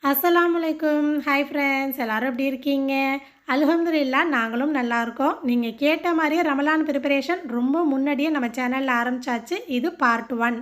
அஸ்ஸலாமுஅலைக்கும். Hi friends, எல்லாரும் எப்படி இருக்கீங்க? அல்ஹம்துலில்லாஹ் நாங்களும் நல்லா இருக்கோம். நீங்கள் கேட்ட மாதிரியே ரமலான் ப்ரிப்பரேஷன் ரொம்ப முன்னாடியே நம்ம சேனலில் ஆரம்பிச்சாச்சு. இது பார்ட் 1.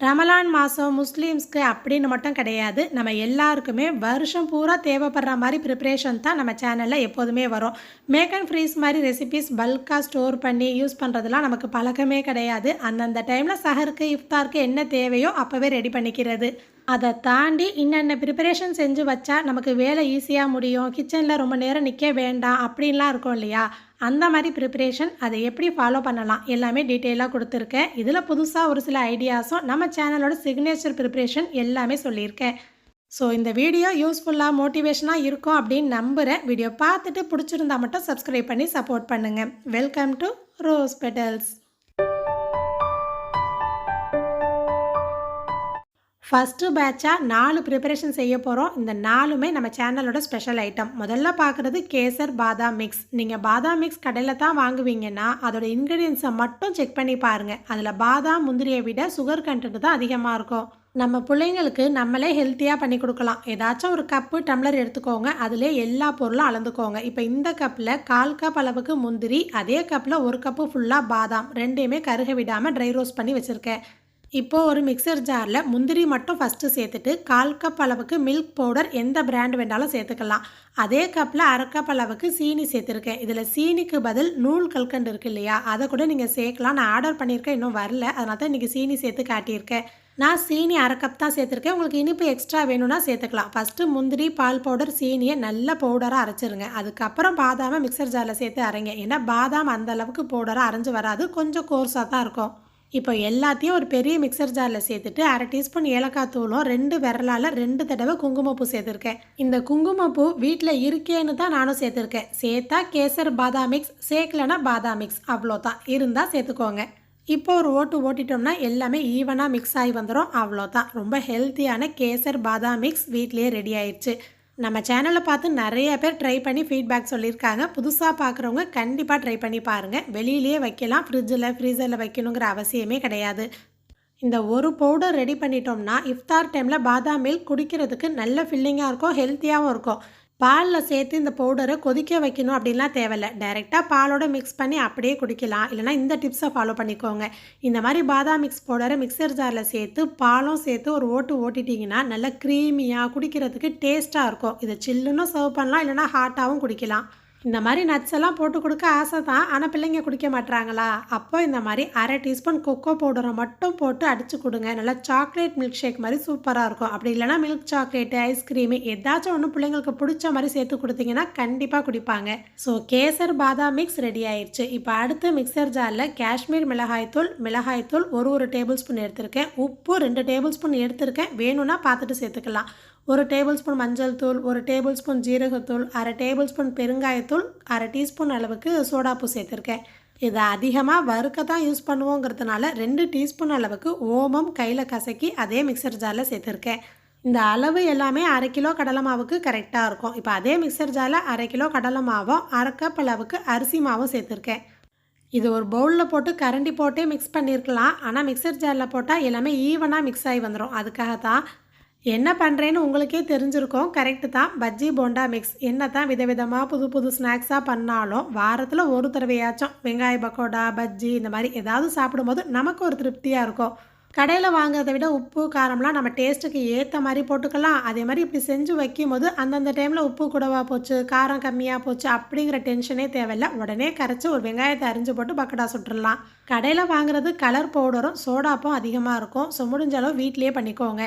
ரமலான் மாதம் முஸ்லீம்ஸ்க்கு அப்படின்னு மட்டும் கிடையாது, நம்ம எல்லாருக்குமே வருஷம் பூரா தேவைப்படுற மாதிரி ப்ரிப்ரேஷன் தான் நம்ம சேனலில் எப்போதுமே வரும். மேக் அண்ட் ஃப்ரீஸ் மாதிரி ரெசிபீஸ் பல்காக ஸ்டோர் பண்ணி யூஸ் பண்ணுறதுலாம் நமக்கு பழக்கமே கிடையாது. அந்தந்த டைமில் சஹருக்கு இஃப்தாருக்கு என்ன தேவையோ அப்போவே ரெடி பண்ணிக்கிறது. அதை தாண்டி இன்னென்ன ப்ரிப்பரேஷன் செஞ்சு வச்சா நமக்கு வேலை ஈஸியாக முடியும், கிச்சனில் ரொம்ப நேரம் நிற்க வேண்டாம் அப்படின்லாம் இருக்கும் இல்லையா? அந்த மாதிரி ப்ரிப்பரேஷன் அதை எப்படி ஃபாலோ பண்ணலாம் எல்லாமே டீட்டெயிலாக கொடுத்துருக்கேன். இதில் புதுசாக ஒரு சில ஐடியாஸும் நம்ம சேனலோட சிக்னேச்சர் ப்ரிப்பரேஷன் எல்லாமே சொல்லியிருக்கேன். ஸோ இந்த வீடியோ யூஸ்ஃபுல்லாக மோட்டிவேஷனாக இருக்கும் அப்படின்னு நம்புகிறேன். வீடியோ பார்த்துட்டு பிடிச்சிருந்தா மட்டும் சப்ஸ்கிரைப் பண்ணி சப்போர்ட் பண்ணுங்கள். Welcome to rose petals. First பேட்சாக 4 ப்ரிப்பரேஷன் செய்ய போகிறோம். இந்த 4மே நம்ம சேனலோட ஸ்பெஷல் ஐட்டம். முதல்ல பார்க்குறது கேசர் பாதாம் மிக்ஸ். நீங்கள் பாதாம் மிக்ஸ் கடையில் தான் வாங்குவீங்கன்னா அதோட இன்க்ரீடியன்ஸை மட்டும் செக் பண்ணி பாருங்கள். அதில் பாதாம் முந்திரியை விட சுகர் கண்டென்ட் தான் அதிகமாக இருக்கும். நம்ம பிள்ளைங்களுக்கு நம்மளே ஹெல்த்தியாக பண்ணி கொடுக்கலாம். ஏதாச்சும் ஒரு கப்பு டம்ளர் எடுத்துக்கோங்க, அதிலே எல்லா பொருளும் அளந்துக்கோங்க. இப்போ இந்த கப்பில் 1/4 கப் அளவுக்கு முந்திரி, அதே கப்பில் 1 கப்பு ஃபுல்லாக பாதாம், ரெண்டையுமே கருக விடாமல் ட்ரை ரோஸ்ட் பண்ணி வச்சுருக்கேன். இப்போது ஒரு மிக்சர் ஜாரில் முந்திரி மட்டும் ஃபஸ்ட்டு சேர்த்துட்டு 1/4 கப் அளவுக்கு மில்க் பவுடர் எந்த பிராண்ட் வேண்டாலும் சேர்த்துக்கலாம். அதே கப்பில் 1/2 கப் அளவுக்கு சீனி சேர்த்துருக்கேன். இதில் சீனிக்கு பதில் நூல் கல்கண்டு இருக்குது இல்லையா, அதை கூட நீங்கள் சேர்க்கலாம். நான் ஆர்டர் பண்ணியிருக்கேன், இன்னும் வரல, அதனால தான் இன்றைக்கி சீனி சேர்த்து காட்டியிருக்கேன். நான் சீனி 1/2 கப் தான் சேர்த்துருக்கேன். உங்களுக்கு இனிப்பு எக்ஸ்ட்ரா வேணும்னா சேர்த்துக்கலாம். ஃபஸ்ட்டு முந்திரி, பால் பவுடர், சீனியை நல்ல பவுடராக அரைச்சிருங்க. அதுக்கப்புறம் பாதாமை மிக்சர் ஜாரில் சேர்த்து அரைங்க. ஏன்னா பாதாம் அந்த அளவுக்கு பவுடராக அரைஞ்சி வராது, கொஞ்சம் கோர்ஸாக தான் இருக்கும். இப்போ எல்லாத்தையும் ஒரு பெரிய மிக்சர் ஜாரில் சேர்த்துட்டு 1/2 டீஸ்பூன் ஏலக்காய் தூளும் 2 விரலால் 2 தடவை குங்குமப்பூ சேர்த்துருக்கேன். இந்த குங்குமப்பூ வீட்டில் இருக்கேன்னு தான் நானும் சேர்த்துருக்கேன். சேர்த்தா கேசர் பாதாம் மிக்ஸ், சேர்க்கலனா பாதாம் மிக்ஸ், அவ்வளோதான். இருந்தால் சேர்த்துக்கோங்க. இப்போ ஒரு ஓட்டிட்டோம்னா எல்லாமே ஈவனாக மிக்ஸ் ஆகி வந்துடும், அவ்வளோதான். ரொம்ப ஹெல்த்தியான கேசர் பாதாம் மிக்ஸ் வீட்லேயே ரெடி ஆயிடுச்சு. நம்ம சேனலை பார்த்து நிறைய பேர் ட்ரை பண்ணி ஃபீட்பேக் சொல்லியிருக்காங்க. புதுசாக பார்க்குறவங்க கண்டிப்பாக ட்ரை பண்ணி பாருங்கள். வெளியிலேயே வைக்கலாம், ஃப்ரீசரில் வைக்கணுங்கிற அவசியமே கிடையாது. இந்த ஒரு பவுடர் ரெடி பண்ணிட்டோம்னா இஃப்தார் டைமில் பாதாம் மில்க் குடிக்கிறதுக்கு நல்ல ஃபில்லிங்காக இருக்கும், ஹெல்த்தியாகவும் இருக்கும். பாலில் சேர்த்து இந்த பவுடரை கொதிக்க வைக்கணும் அப்படின்லாம் தேவையில்லை. டைரெக்டாக பாலோட மிக்ஸ் பண்ணி அப்படியே குடிக்கலாம். இல்லைனா இந்த டிப்ஸை ஃபாலோ பண்ணிக்கோங்க. இந்த மாதிரி பாதாம் மிக்ஸ் பவுடரை மிக்சர் ஜாரில் சேர்த்து பாலும் சேர்த்து ஒரு ஓட்டிட்டிங்கன்னா நல்லா க்ரீமியாக குடிக்கிறதுக்கு டேஸ்ட்டாக இருக்கும். இதை சில்லுன்னு சர்வ் பண்ணலாம், இல்லைனா ஹாட்டாகவும் குடிக்கலாம். இந்த மாதிரி நட்ஸ் எல்லாம் போட்டு கொடுக்க ஆசை தான், ஆனால் பிள்ளைங்க குடிக்க மாட்டுறாங்களா? அப்போ இந்த மாதிரி 1/2 டீஸ்பூன் கொக்கோ பவுடரை மட்டும் போட்டு அடித்து கொடுங்க. நல்லா சாக்லேட் மில்க் ஷேக் மாதிரி சூப்பராக இருக்கும். அப்படி இல்லைனா மில்க் சாக்லேட்டு, ஐஸ்கிரீமு ஏதாச்சும் ஒன்று பிள்ளைங்களுக்கு பிடிச்ச மாதிரி சேர்த்து கொடுத்தீங்கன்னா கண்டிப்பாக குடிப்பாங்க. ஸோ கேசர் பாதாம் மிக்ஸ் ரெடி ஆயிடுச்சு. இப்போ அடுத்து மிக்சர் ஜாரில் காஷ்மீர் மிளகாய்த்தூள் ஒரு டேபிள் ஸ்பூன் எடுத்திருக்கேன். உப்பு 2 டேபிள் ஸ்பூன் எடுத்திருக்கேன். வேணும்னா பார்த்துட்டு சேர்த்துக்கலாம். 1 டேபிள் ஸ்பூன் மஞ்சள் தூள், 1 டேபிள் ஸ்பூன் ஜீரகத்தூள், 1/2 டேபிள் ஸ்பூன் பெருங்காயத்தூள், 1/2 டீஸ்பூன் அளவுக்கு சோடாப்பூ சேர்த்துருக்கேன். இதை அதிகமாக வறுக்க தான் யூஸ் பண்ணுவோங்கிறதுனால 2 டீஸ்பூன் அளவுக்கு ஓமம் கையில் கசக்கி அதே மிக்சர் ஜாரில் சேர்த்துருக்கேன். இந்த அளவு எல்லாமே 1/2 கிலோ கடலை மாவுக்கு கரெக்டாக இருக்கும். இப்போ அதே மிக்சர் ஜாரில் 1/2 கிலோ கடலை மாவும் 1/2 கப் அளவுக்கு அரிசி மாவும் சேர்த்துருக்கேன். இது ஒரு பவுலில் போட்டு கரண்டி போட்டே மிக்ஸ் பண்ணியிருக்கலாம், ஆனால் மிக்சர் ஜாரில் போட்டால் எல்லாமே ஈவனாக மிக்ஸ் ஆகி வந்துடும். அதுக்காக தான் என்ன பண்ணுறேன்னு உங்களுக்கே தெரிஞ்சிருக்கோம். கரெக்டு தான். பஜ்ஜி போண்டா மிக்ஸ் என்ன தான் விதவிதமாக புது ஸ்நாக்ஸாக பண்ணாலும் வாரத்தில் ஒரு தடவையாச்சும் வெங்காய பக்கோடா, பஜ்ஜி இந்த மாதிரி ஏதாவது சாப்பிடும்போது நமக்கு ஒரு திருப்தியாக இருக்கும். கடையில் வாங்குறதை விட உப்பு காரம்லாம் நம்ம டேஸ்ட்டுக்கு ஏற்ற மாதிரி போட்டுக்கலாம். அதே மாதிரி இப்படி செஞ்சு வைக்கும்போது அந்தந்த டைமில் உப்பு கூடவா போச்சு, காரம் கம்மியாக போச்சு அப்படிங்கிற டென்ஷனே தேவையில்லை. உடனே கரைச்சி ஒரு வெங்காயத்தை அரிஞ்சு போட்டு பக்கோடா சுட்டுடலாம். கடையில் வாங்குறது கலர் பவுடரும் சோடாப்பும் அதிகமாக இருக்கும். ஸோ முடிஞ்ச அளவு வீட்லேயே பண்ணிக்கோங்க.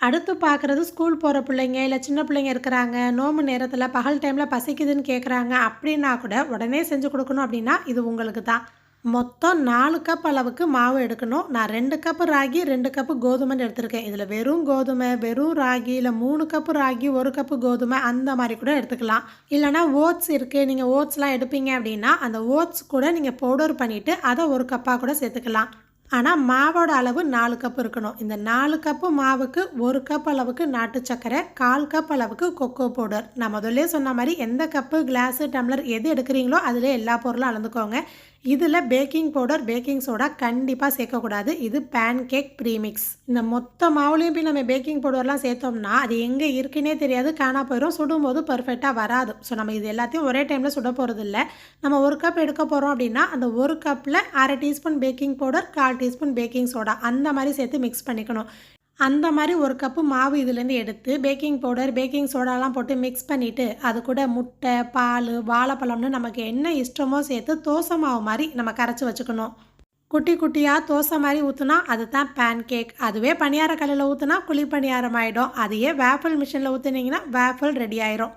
அடுத்து பார்க்குறது ஸ்கூல் போகிற பிள்ளைங்க, இல்லை சின்ன பிள்ளைங்க இருக்கிறாங்க, நோம்பு நேரத்தில் பகல் டைமில் பசிக்குதுன்னு கேட்குறாங்க அப்படின்னா கூட உடனே செஞ்சு கொடுக்கணும் அப்படின்னா இது உங்களுக்கு தான். மொத்தம் 4 கப் அளவுக்கு மாவு எடுக்கணும். நான் 2 கப்பு ராகி, 2 கப்பு கோதுமைன்னு எடுத்திருக்கேன். இதில் வெறும் கோதுமை, வெறும் ராகி, இல்லை 3 கப்பு ராகி, 1 கப்பு கோதுமை அந்த மாதிரி கூட எடுத்துக்கலாம். இல்லைனா ஓட்ஸ் இருக்குது, நீங்கள் ஓட்ஸ்லாம் எடுப்பீங்க அப்படின்னா அந்த ஓட்ஸ் கூட நீங்கள் பவுடர் பண்ணிவிட்டு அதை 1 கப்பாக கூட சேர்த்துக்கலாம். ஆனால் மாவோட அளவு 4 கப் இருக்கணும். இந்த 4 கப்பு மாவுக்கு 1 கப் அளவுக்கு நாட்டு சர்க்கரை, 1/4 கப் அளவுக்கு கொக்கோ பவுடர். நான் முதல்ல சொன்ன மாதிரி எந்த கப்பு, கிளாஸு, டம்ளர் எது எடுக்கிறீங்களோ அதில் எல்லா பொருளும் அளந்துக்கோங்க. இதில் பேக்கிங் பவுடர் பேக்கிங் சோடா கண்டிப்பாக சேர்க்கக்கூடாது. இது பேன் கேக் ப்ரீமிக்ஸ். இந்த மொத்த மாவுலேயும் போய் நம்ம பேக்கிங் பவுடர்லாம் சேர்த்தோம்னா அது எங்கே இருக்குன்னே தெரியாது, காணா போயிடும். சுடும்போது பர்ஃபெக்டாக வராது. ஸோ நம்ம இது எல்லாத்தையும் ஒரே டைமில் சுட போகிறது இல்லை. நம்ம ஒரு கப் எடுக்க போகிறோம் அப்படின்னா அந்த ஒரு கப்பில் 1/2 teaspoon baking powder 1/4 teaspoon baking soda அந்த மாதிரி சேர்த்து மிக்ஸ் பண்ணிக்கணும். அந்த மாதிரி ஒரு கப்பு மாவு இதுலேருந்து எடுத்து பேக்கிங் பவுடர் பேக்கிங் சோடாலாம் போட்டு மிக்ஸ் பண்ணிவிட்டு அது கூட முட்டை பால் வாழைப்பழம்னு நமக்கு என்ன இஷ்டமோ சேர்த்து தோசை மாவு மாதிரி நம்ம கரைச்சி வச்சுக்கணும். குட்டி குட்டியாக தோசை மாதிரி ஊற்றுனா அது தான் பேன் கேக். அதுவே பணியார கல்லில் ஊற்றுனா குழி பணியாரம் ஆகிடும். அதையே வேஃபிள் மிஷினில் ஊற்றுனீங்கன்னா வேஃபிள் ரெடி ஆயிரும்.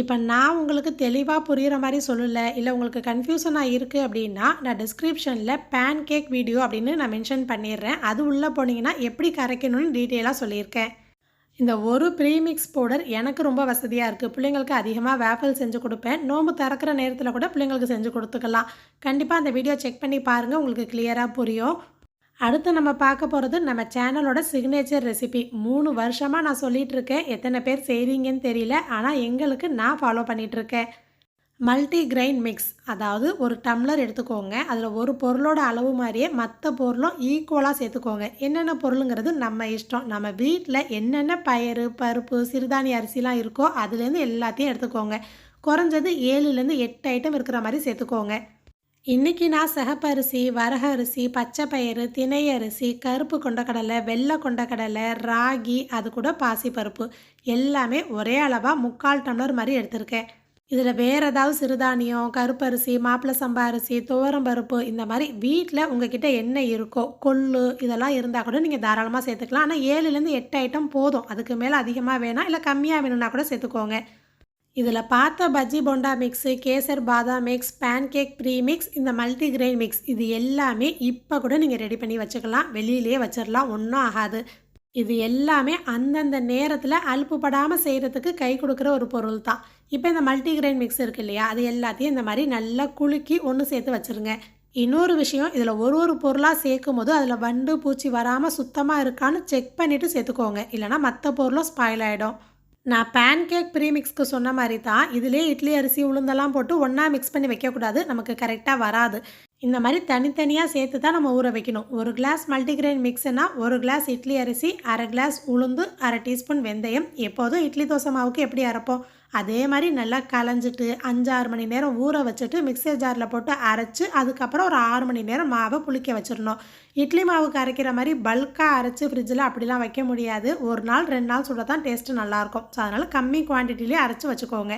இப்போ நான் உங்களுக்கு தெளிவாக புரிகிற மாதிரி சொல்லலை, இல்லை உங்களுக்கு கன்ஃபியூஷனாக இருக்குது அப்படின்னா நான் டிஸ்கிரிப்ஷனில் பேன் கேக் வீடியோ அப்படின்னு நான் மென்ஷன் பண்ணிடுறேன். அது உள்ளே போனீங்கன்னா எப்படி கரைக்கணும்னு டீட்டெயிலாக சொல்லியிருக்கேன். இந்த ஒரு ப்ரீமிக்ஸ் பவுடர் எனக்கு ரொம்ப வசதியாக இருக்குது. பிள்ளைங்களுக்கு அதிகமாக வேஃபிள் செஞ்சு கொடுப்பேன். நோம்பு திறக்கிற நேரத்தில் கூட பிள்ளைங்களுக்கு செஞ்சு கொடுத்துக்கலாம். கண்டிப்பாக அந்த வீடியோ செக் பண்ணி பாருங்கள், உங்களுக்கு கிளியராக புரியும். அடுத்து நம்ம பார்க்க போகிறது நம்ம சேனலோட சிக்னேச்சர் ரெசிபி. 3 வருஷமாக நான் சொல்லிகிட்டு இருக்கேன், எத்தனை பேர் செய்கிறீங்கன்னு தெரியல, ஆனால் எங்களுக்கு நான் ஃபாலோ பண்ணிகிட்ருக்கேன். Multi grain mix. அதாவது ஒரு டம்ளர் எடுத்துக்கோங்க, அதில் ஒரு பொருளோட அளவு மாதிரியே மற்ற பொருளும் ஈக்குவலாக சேர்த்துக்கோங்க. என்னென்ன பொருளுங்கிறது நம்ம இஷ்டம். நம்ம வீட்டில் என்னென்ன பயறு பருப்பு சிறுதானிய அரிசிலாம் இருக்கோ அதுலேருந்து எல்லாத்தையும் எடுத்துக்கோங்க. குறைஞ்சது 7லேருந்து 8 ஐட்டம் இருக்கிற மாதிரி சேர்த்துக்கோங்க. இன்றைக்கி நான் சிகப்பரிசி வரகு அரிசி பச்சை பயிறு திணை அரிசி கருப்பு கொண்டக்கடலை வெள்ளை கொண்டக்கடலை ராகி அது கூட பாசிப்பருப்பு எல்லாமே ஒரே அளவாக 3/4 டம்ளர் மாதிரி எடுத்திருக்கேன். இதில் வேறு ஏதாவது சிறுதானியம் கருப்பரிசி மாப்பிள்ளை சம்பா அரிசி துவரம்பருப்பு இந்த மாதிரி வீட்டில் உங்ககிட்ட என்ன இருக்கோ கொள்ளு இதெல்லாம் இருந்தால் கூட நீங்கள் தாராளமாக சேர்த்துக்கலாம். ஆனால் 7லேருந்து 8 ஐட்டம் போதும். அதுக்கு மேலே அதிகமாக வேணாம், இல்லை கம்மியாக வேணும்னா கூட சேர்த்துக்கோங்க. இதில் பார்த்த பஜ்ஜி போண்டா மிக்ஸு கேசர் பாதாம் மிக்ஸ் பேன் கேக் ப்ரீமிக்ஸ் இந்த மல்டி கிரெயின் மிக்ஸ் இது எல்லாமே இப்போ கூட நீங்கள் ரெடி பண்ணி வச்சுக்கலாம். வெளியிலே வச்சிடலாம், ஒன்றும் ஆகாது. இது எல்லாமே அந்தந்த நேரத்தில் அலுப்புப்படாமல் செய்கிறதுக்கு கை கொடுக்குற ஒரு பொருள் தான். இப்போ இந்த மல்டி கிரெயின் மிக்ஸ் இருக்குது இல்லையா, அது எல்லாத்தையும் இந்த மாதிரி நல்லா குலுக்கி ஒன்று சேர்த்து வச்சுருங்க. இன்னொரு விஷயம், இதில் ஒரு பொருளாக சேர்க்கும் போது அதில் வண்டு பூச்சி வராமல் சுத்தமாக இருக்கான்னு செக் பண்ணிவிட்டு சேர்த்துக்கோங்க, இல்லைனா மற்ற பொருளும் ஸ்பாயில் ஆகிடும். நான் பேன் கேக் ப்ரீமிக்ஸ்க்கு சொன்ன மாதிரி தான் இதிலே இட்லி அரிசி உளுந்தெல்லாம் போட்டு ஒன்றா மிக்ஸ் பண்ணி வைக்கக்கூடாது, நமக்கு கரெக்டாக வராது. இந்த மாதிரி தனித்தனியாக சேர்த்து தான் நம்ம ஊற வைக்கணும். 1 கிளாஸ் மல்டிகிரெயின் மிக்ஸ்னா 1 கிளாஸ் இட்லி அரிசி 1/2 கிளாஸ் உளுந்து 1/2 டீஸ்பூன் வெந்தயம். எப்போதும் இட்லி தோசை மாவுக்கு எப்படி அரைப்போம் அதே மாதிரி நல்லா களைஞ்சிட்டு 5-6 மணி நேரம் ஊற வச்சுட்டு மிக்சர் ஜாரில் போட்டு அரைச்சி அதுக்கப்புறம் ஒரு 6 மணி நேரம் மாவை புளிக்க வச்சிடணும். இட்லி மாவுக்கு அரைக்கிற மாதிரி பல்காக அரைச்சி ஃப்ரிட்ஜில் அப்படிலாம் வைக்க முடியாது. 1 நாள் 2 நாள் சுட தான் டேஸ்ட்டு நல்லாயிருக்கும். ஸோ அதனால் கம்மி குவான்டிட்டிலே அரைச்சி வச்சுக்கோங்க.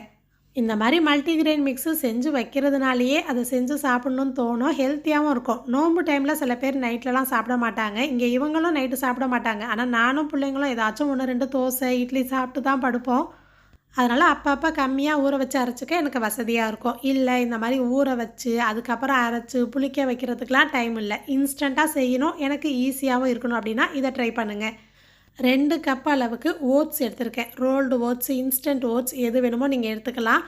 இந்த மாதிரி மல்டிகிரெயின் மிக்ஸு செஞ்சு வைக்கிறதுனாலேயே அதை செஞ்சு சாப்பிட்ணுன்னு தோணும், ஹெல்த்தியாகவும் இருக்கும். நோம்பு டைமில் சில பேர் நைட்லலாம் சாப்பிட மாட்டாங்க. இங்கே இவங்களும் நைட்டு சாப்பிட மாட்டாங்க. ஆனால் நானும் பிள்ளைங்களும் ஏதாச்சும் 1-2 தோசை இட்லி சாப்பிட்டு தான் படுப்போம். அதனால் அப்பப்போ கம்மியாக ஊற வச்சு அரைச்சிக்க எனக்கு வசதியாக இருக்கும். இல்லை இந்த மாதிரி ஊற வச்சு அதுக்கப்புறம் அரைச்சி புளிக்க வைக்கிறதுக்கெலாம் டைம் இல்லை, இன்ஸ்டண்ட்டாக செய்யணும் எனக்கு ஈஸியாகவும் இருக்கணும் அப்படின்னா இதை ட்ரை பண்ணுங்கள். 2 கப் அளவுக்கு ஓட்ஸ் எடுத்திருக்கேன். ரோல்டு ஓட்ஸ் இன்ஸ்டன்ட் ஓட்ஸ் எது வேணுமோ நீங்கள் எடுத்துக்கலாம்.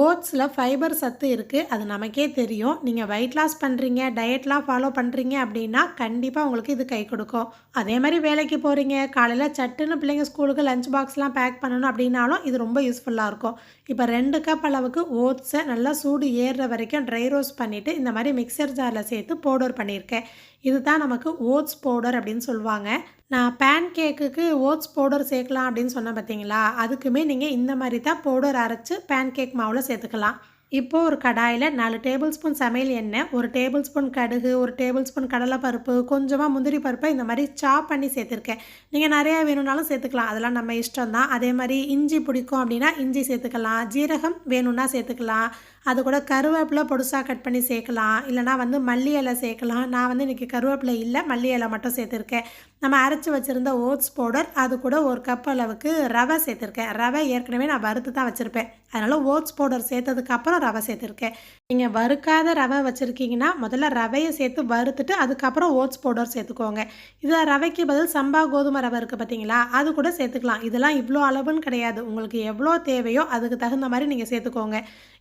ஓட்ஸில் ஃபைபர் சத்து இருக்குது, அது நமக்கே தெரியும். நீங்கள் வெயிட் லாஸ் பண்ணுறீங்க டயட்லாம் ஃபாலோ பண்ணுறீங்க அப்படின்னா கண்டிப்பாக உங்களுக்கு இது கை கொடுக்கும். அதே மாதிரி வேலைக்கு போகிறீங்க காலையில் சட்டுன்னு பிள்ளைங்க ஸ்கூலுக்கு லஞ்ச் பாக்ஸ்லாம் பேக் பண்ணணும் அப்படின்னாலும் இது ரொம்ப யூஸ்ஃபுல்லாக இருக்கும். இப்போ 2 கப் அளவுக்கு ஓட்ஸை நல்லா சூடு ஏறுற வரைக்கும் ட்ரை ரோஸ்ட் பண்ணிவிட்டு இந்த மாதிரி மிக்சர் ஜாரில் சேர்த்து பவுடர் பண்ணியிருக்கேன். இது தான் நமக்கு ஓட்ஸ் பவுடர் அப்படின்னு சொல்லுவாங்க. நான் பேன் கேக்குக்கு ஓட்ஸ் பவுடர் சேர்க்கலாம் அப்படின்னு சொன்னேன் பார்த்தீங்களா, அதுக்குமே நீங்கள் இந்த மாதிரி தான் பவுடர் அரைச்சி பேன் கேக் மாவில் சேர்த்துக்கலாம். இப்போது ஒரு கடாயில் 4 டேபிள் ஸ்பூன் சமையல் எண்ணெய் 1 டேபிள் ஸ்பூன் கடுகு 1 டேபிள் ஸ்பூன் கடலைப்பருப்பு கொஞ்சமாக முந்திரி பருப்பை இந்த மாதிரி சாப் பண்ணி சேர்த்துருக்கேன். நீங்கள் நிறையா வேணும்னாலும் சேர்த்துக்கலாம், அதெல்லாம் நம்ம இஷ்டம் தான். அதே மாதிரி இஞ்சி பிடிக்கும் அப்படின்னா இஞ்சி சேர்த்துக்கலாம், ஜீரகம் வேணும்னா சேர்த்துக்கலாம். அது கூட கருவேப்பிலை பொடுசாக கட் பண்ணி சேர்க்கலாம், இல்லைனா மல்லி இலை சேர்க்கலாம். நான் இன்றைக்கி கருவேப்பிலை இல்லை மல்லி இலை மட்டும் சேர்த்துருக்கேன். நம்ம அரைச்சி வச்சுருந்த ஓட்ஸ் பவுடர் அது கூட 1 கப் அளவுக்கு ரவை சேர்த்துருக்கேன். ரவை ஏற்கனவே நான் வறுத்து தான் வச்சுருப்பேன், அதனால் ஓட்ஸ் பவுடர் சேர்த்ததுக்கப்புறம் ரவை சேர்த்துருக்கேன். நீங்கள் வறுக்காத ரவை வச்சுருக்கீங்கன்னா முதல்ல ரவையை சேர்த்து வறுத்துட்டு அதுக்கப்புறம் ஓட்ஸ் பவுடர் சேர்த்துக்கோங்க. இதில் ரவைக்கு பதில் சம்பா கோதுமை ரவை இருக்குது பார்த்தீங்களா, அது கூட சேர்த்துக்கலாம். இதெல்லாம் இவ்வளோ அளவுன்னு கிடையாது, உங்களுக்கு எவ்வளோ தேவையோ அதுக்கு தகுந்த மாதிரி நீங்கள் சேர்த்துக்கோங்க.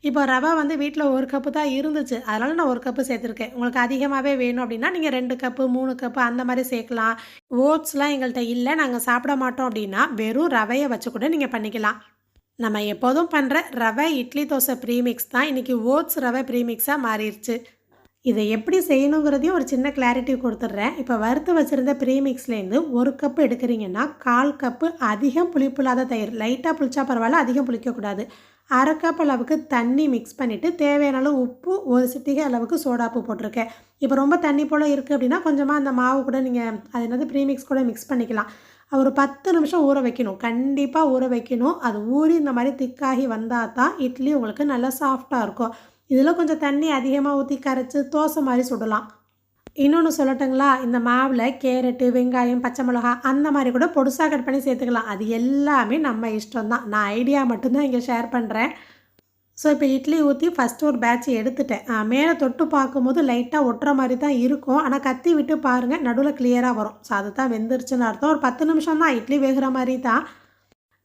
இப்போ ரவை வீட்டில் 1 கப்பு தான் இருந்துச்சு, அதனால் நான் 1 கப்பு சேர்த்துருக்கேன். உங்களுக்கு அதிகமாகவே வேணும் அப்படின்னா நீங்கள் 2 கப்பு 3 கப்பு அந்த மாதிரி சேர்க்கலாம். ஓட்ஸ்லாம் எங்கள்கிட்ட இல்லை நாங்கள் சாப்பிட மாட்டோம் அப்படின்னா வெறும் ரவையை வச்சு கூட நீங்கள் பண்ணிக்கலாம். நம்ம எப்போதும் பண்ணுற ரவை இட்லி தோசை ப்ரீமிக்ஸ் தான் இன்றைக்கி ஓட்ஸ் ரவை ப்ரீமிக்ஸாக மாறிடுச்சு. இதை எப்படி செய்யணுங்கிறதையும் ஒரு சின்ன கிளாரிட்டி கொடுத்துட்றேன். இப்போ வறுத்து வச்சுருந்த ப்ரீமிக்ஸ்லேருந்து 1 கப் எடுக்கிறீங்கன்னா 1/4 கப்பு அதிகம் புளிப்பில்லாத தயிர், லைட்டாக புளிச்சா பரவாயில்ல, அதிகம் புளிக்கக்கூடாது. 1/2 கப் அளவுக்கு தண்ணி மிக்ஸ் பண்ணிவிட்டு தேவையான அளவு உப்பு, 1 சிட்டிகை அளவுக்கு சோடாப்பு போட்டிருக்கேன். இப்போ ரொம்ப தண்ணி போல் இருக்குது அப்படின்னா கொஞ்சமாக அந்த மாவு கூட நீங்கள் அது என்னது ப்ரீமிக்ஸ் கூட மிக்ஸ் பண்ணிக்கலாம். ஒரு 10 நிமிஷம் ஊற வைக்கணும், கண்டிப்பாக ஊற வைக்கணும். அது ஊறி இந்த மாதிரி திக்காகி வந்தால் தான் இட்லி உங்களுக்கு நல்லா சாஃப்டாக இருக்கும். இதில் கொஞ்சம் தண்ணி அதிகமாக ஊற்றி கரைச்சி தோசை மாதிரி சுடலாம். இன்னொன்று சொல்லட்டுங்களா, இந்த மாவில் கேரட்டு, வெங்காயம், பச்சை மிளகா அந்த மாதிரி கூட பொடுசாக கட் பண்ணி சேர்த்துக்கலாம். அது எல்லாமே நம்ம இஷ்டம் தான். நான் ஐடியா மட்டும்தான் இங்கே ஷேர் பண்ணுறேன். ஸோ இப்போ இட்லி ஊற்றி ஃபஸ்ட்டு ஒரு பேட்ச் எடுத்துட்டேன். மேலே தொட்டு பார்க்கும்போது லைட்டாக ஒட்டுற மாதிரி தான் இருக்கும். ஆனால் கத்தி விட்டு பாருங்கள், நடுவில் கிளியராக வரும். ஸோ அது தான் வெந்துருச்சுன்னு அர்த்தம். ஒரு 10 நிமிஷம் தான் இட்லி வேகிற மாதிரி தான்.